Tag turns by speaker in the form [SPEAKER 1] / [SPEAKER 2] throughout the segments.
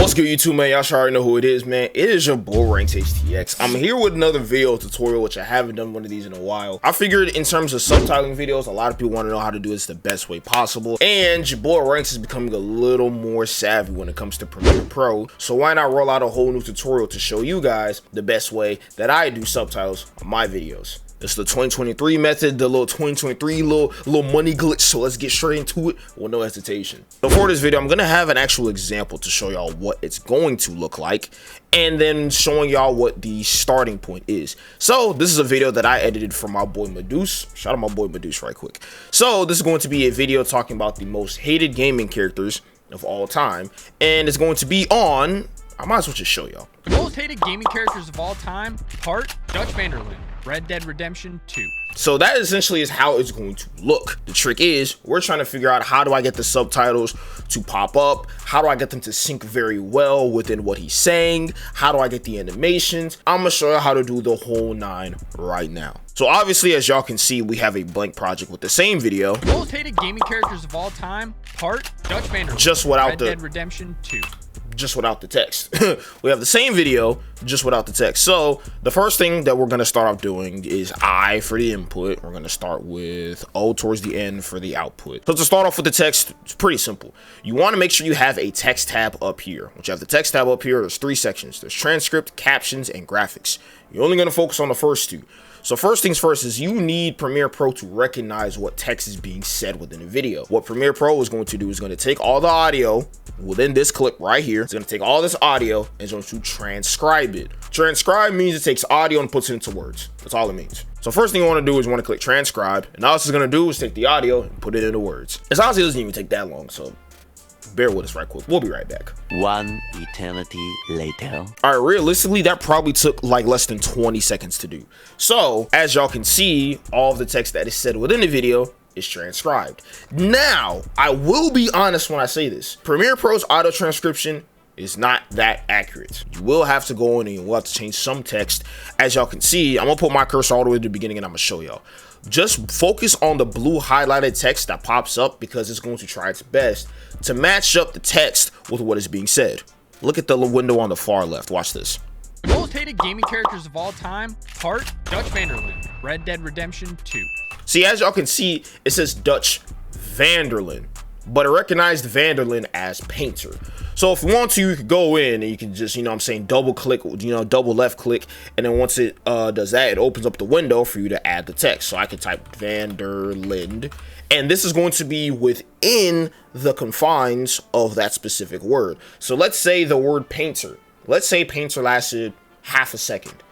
[SPEAKER 1] What's good, YouTube, man? Y'all should already know who it is, man. It is your boy Ranks HTX. I'm here with another video tutorial, which I haven't done one of these in a while. I figured in terms of subtitling videos, a lot of people want to know how to do this the best way possible, and your boy Ranks is becoming a little more savvy when it comes to Premiere Pro. So why not roll out a whole new tutorial to show you guys the best way that I do subtitles on my videos. It's the 2023 method, the little 2023 little money glitch. So let's get straight into it with no hesitation. Before this video, I'm gonna have an actual example to show y'all what it's going to look like, and then showing y'all what the starting point is. So this is a video that I edited for my boy Meduse. Shout out my boy Meduse right quick. So this is going to be a video talking about the most hated gaming characters of all time, and it's going to be on, I might as well just show y'all.
[SPEAKER 2] The most hated gaming characters of all time, part Dutch Vanderlyn, Red Dead Redemption 2.
[SPEAKER 1] So that essentially is how it's going to look. The trick is we're trying to figure out, how do I get the subtitles to pop up? How do I get them to sync very well within what he's saying? How do I get the animations? I'm gonna show you how to do the whole nine right now. So obviously, as y'all can see, we have a blank project with the same video.
[SPEAKER 2] The most hated gaming characters of all time, part Dutch Vanderlyn,
[SPEAKER 1] just without
[SPEAKER 2] Red Dead Redemption 2.
[SPEAKER 1] Just without the text. We have the same video, just without the text. So the first thing that we're going to start off doing is I for the input. We're going to start with O towards the end for the output. So to start off with the text, it's pretty simple. You want to make sure you have a text tab up here. Once you have the text tab up here, there's three sections. There's transcript, captions, and graphics. You're only going to focus on the first two. So first things first is you need Premiere Pro to recognize what text is being said within a video. What Premiere Pro is going to do is going to take all the audio within this clip right here. It's going to take all this audio and it's going to transcribe it. Transcribe means it takes audio and puts it into words. That's all it means. So first thing you want to do is you want to click transcribe, and all this is going to do is take the audio and put it into words. It honestly doesn't even take that long, so bear with us right quick. We'll be right back.
[SPEAKER 3] One eternity later.
[SPEAKER 1] All right, realistically, that probably took like less than 20 seconds to do. So as y'all can see, all of the text that is said within the video is transcribed. Now, I will be honest when I say this. Premiere Pro's auto transcription is not that accurate. You will have to go in and you'll have to change some text. As y'all can see, I'm gonna put my cursor all the way to the beginning and I'm gonna show y'all. Just focus on the blue highlighted text that pops up, because it's going to try its best to match up the text with what is being said. Look at the window on the far left. Watch this.
[SPEAKER 2] The most hated gaming characters of all time, part Dutch Vanderlyn, Red Dead Redemption 2.
[SPEAKER 1] See, as y'all can see, it says Dutch Vanderlyn, but it recognized Vanderlyn as painter. So if you want to, you could go in and you can just, double click, double left click. And then once it does that, it opens up the window for you to add the text. So I could type Vanderlyn, and this is going to be within the confines of that specific word. So let's say the word painter. Let's say painter lasted half a second.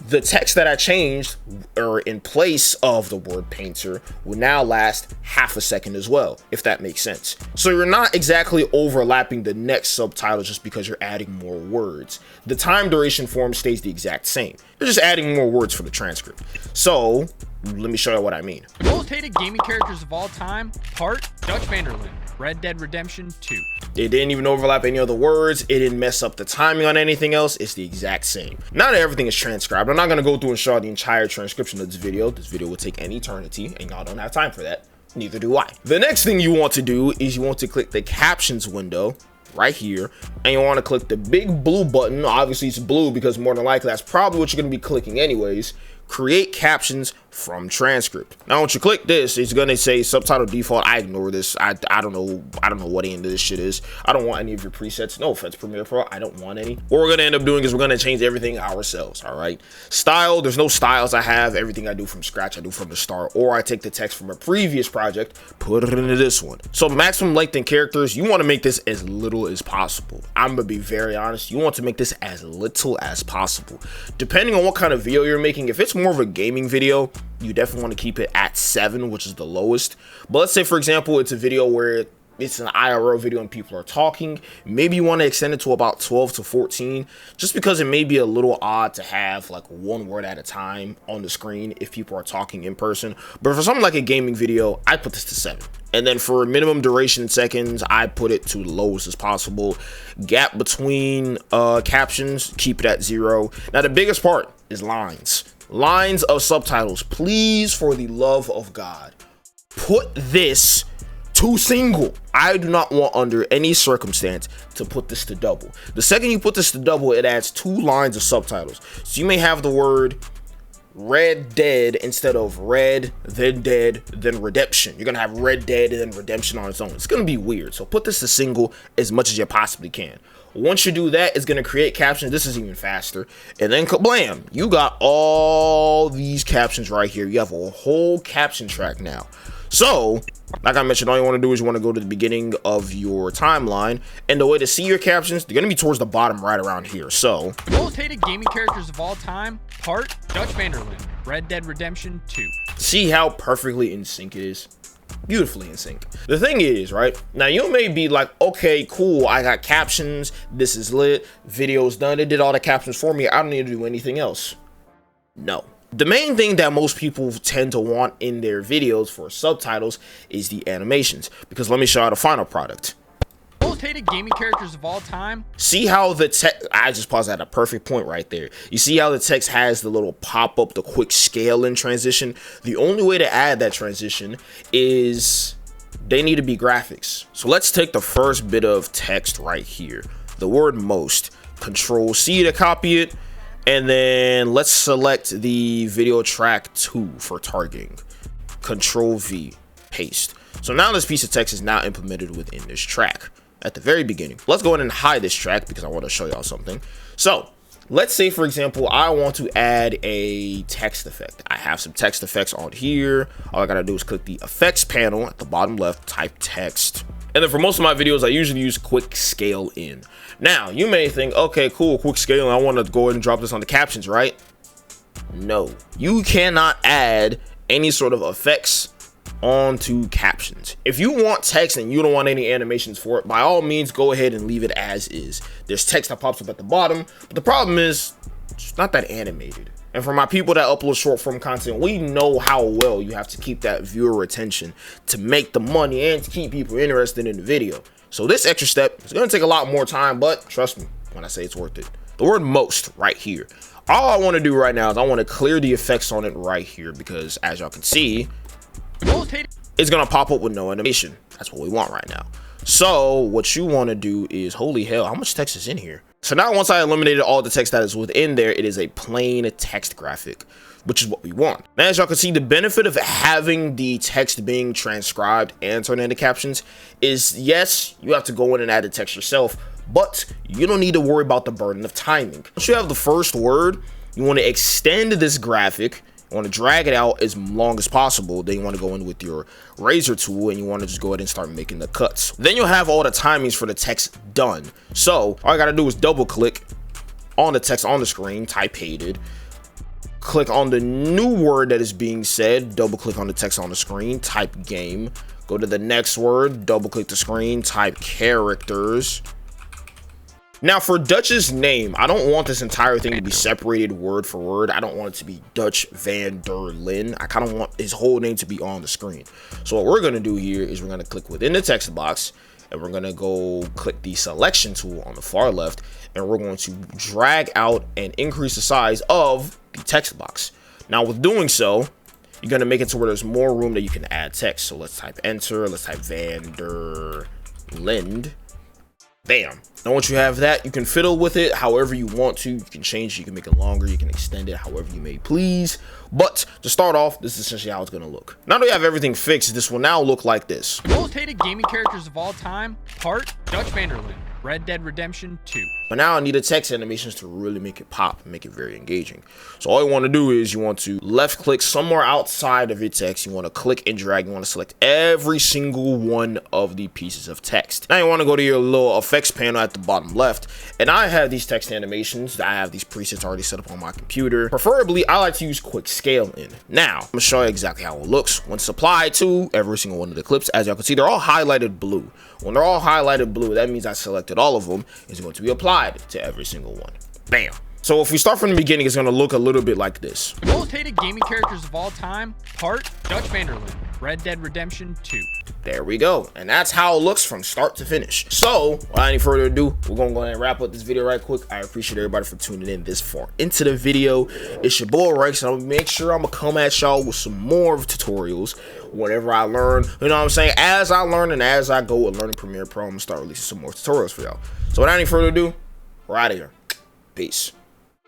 [SPEAKER 1] The text that I changed, or in place of the word painter, will now last half a second as well, if that makes sense. So you're not exactly overlapping the next subtitle just because you're adding more words. The time duration form stays the exact same. You're just adding more words for the transcript. So let me show you what I mean.
[SPEAKER 2] The most hated gaming characters of all time, part Dutch Vanderlyn, Red Dead Redemption 2.
[SPEAKER 1] It didn't even overlap any other words. It didn't mess up the timing on anything else. It's the exact same. Now that everything is transcribed, I'm not going to go through and show the entire transcription of this video. This video will take an eternity, and y'all don't have time for that. Neither do I. The next thing you want to do is you want to click the captions window right here, and you want to click the big blue button. Obviously it's blue because more than likely that's probably what you're going to be clicking anyways. Create captions from transcript. Now once you click this, it's gonna say subtitle default. I ignore this. I don't know what any of this shit is. I don't want any of your presets. No offense, Premiere Pro, I don't want any. What we're gonna end up doing is we're gonna change everything ourselves. All right, style, there's no styles I have. Everything I do from scratch, I do from the start, or I take the text from a previous project, put it into this one. So maximum length in characters, you want to make this as little as possible. I'm gonna be very honest, you want to make this as little as possible, depending on what kind of video you're making. If it's more of a gaming video, you definitely want to keep it at 7, which is the lowest. But let's say, for example, it's a video where it's an IRL video and people are talking, maybe you want to extend it to about 12 to 14, just because it may be a little odd to have like one word at a time on the screen if people are talking in person. But for something like a gaming video, I put this to 7. And then for minimum duration seconds, I put it to the lowest as possible. Gap between captions, keep it at 0. Now the biggest part is lines. Lines of subtitles. Please, for the love of God, put this to single. I do not want under any circumstance to put this to double. The second you put this to double, it adds 2 lines of subtitles. So you may have the word Red Dead instead of Red, then Dead, then Redemption. You're gonna have Red Dead and then Redemption on its own. It's gonna be weird. So put this to single as much as you possibly can. Once you do that, it's gonna create captions. This is even faster. And then kablam, you got all these captions right here. You have a whole caption track now. So, like I mentioned, all you want to do is you want to go to the beginning of your timeline, and the way to see your captions, they're going to be towards the bottom right around here. So,
[SPEAKER 2] the most hated gaming characters of all time, Hart, Dutch Vanderlyn, Red Dead Redemption 2.
[SPEAKER 1] See how perfectly in sync it is? Beautifully in sync. The thing is, right, now you may be like, okay, cool, I got captions, this is lit, video's done, it did all the captions for me, I don't need to do anything else. No. The main thing that most people tend to want in their videos for subtitles is the animations, because let me show you the final product.
[SPEAKER 2] Most hated gaming characters of all time.
[SPEAKER 1] See how the text, I just paused at a perfect point right there. You see how the text has the little pop up, the quick scale in transition? The only way to add that transition is they need to be graphics. So let's take the first bit of text right here, the word most. Control C to copy it. And then let's select the video track 2 for targeting. Control V, paste. So now this piece of text is now implemented within this track at the very beginning. Let's go ahead and hide this track because I want to show y'all something. So let's say, for example, I want to add a text effect. I have some text effects on here. All I gotta do is click the effects panel at the bottom left, type text. And then for most of my videos, I usually use quick scale in. Now, you may think, okay, cool, quick scale, I want to go ahead and drop this on the captions, right? No, you cannot add any sort of effects onto captions. If you want text and you don't want any animations for it, by all means, go ahead and leave it as is. There's text that pops up at the bottom, but the problem is, it's not that animated. And for my people that upload short form content, we know how well you have to keep that viewer attention to make the money and to keep people interested in the video. So this extra step is going to take a lot more time, but trust me when I say it's worth it. The word most right here. All I want to do right now is I want to clear the effects on it right here because as y'all can see, it's going to pop up with no animation. That's what we want right now. So what you want to do is, holy hell, how much text is in here? So now once I eliminated all the text that is within there, it is a plain text graphic, which is what we want. Now, as y'all can see, the benefit of having the text being transcribed and turned into captions is, yes, you have to go in and add the text yourself, but you don't need to worry about the burden of timing. Once you have the first word, you want to extend this graphic. You want to drag it out as long as possible. Then you want to go in with your razor tool and you want to just go ahead and start making the cuts. Then you'll have all the timings for the text done. So all I got to do is double click on the text on the screen, type hated, click on the new word that is being said, double click on the text on the screen, type game, go to the next word, double click the screen, type characters. Now for Dutch's name, I don't want this entire thing to be separated word for word. I don't want it to be Dutch Vanderlyn. I kind of want his whole name to be on the screen. So what we're going to do here is we're going to click within the text box and we're going to go click the selection tool on the far left and we're going to drag out and increase the size of the text box. Now with doing so, you're going to make it to where there's more room that you can add text. So let's type enter, let's type Vanderlyn. Bam. Now once you have that, you can fiddle with it however you want to. You can change it, you can make it longer, you can extend it however you may please. But to start off, this is essentially how it's going to look. Now that we have everything fixed, this will now look like this.
[SPEAKER 2] The most hated gaming characters of all time, Hart, Dutch Vanderlyn, Red Dead Redemption 2.
[SPEAKER 1] But now I need the text animations to really make it pop and make it very engaging. So all you want to do is you want to left click somewhere outside of your text. You want to click and drag. You want to select every single one of the pieces of text. Now you want to go to your little effects panel at the bottom left. And I have these text animations. I have these presets already set up on my computer. Preferably, I like to use quick scale in. Now, I'm going to show you exactly how it looks once applied to every single one of the clips. As y'all can see, they're all highlighted blue. When they're all highlighted blue, that means I selected all of them. It's going to be applied to every single one. Bam. So if we start from the beginning, it's gonna look a little bit like this.
[SPEAKER 2] The most hated gaming characters of all time, Part, Dutch Vanderlyn, Red Dead Redemption 2.
[SPEAKER 1] There we go. And that's how it looks from start to finish. So without any further ado, we're gonna go ahead and wrap up this video right quick. I appreciate everybody for tuning in this far into the video. It's your boy Rex, and I'm gonna make sure I'm gonna come at y'all with some more tutorials. Whatever I learn, you know what I'm saying? As I learn and as I go with learning Premiere Pro, I'm gonna start releasing some more tutorials for y'all. So without any further ado, we're out of here. Peace.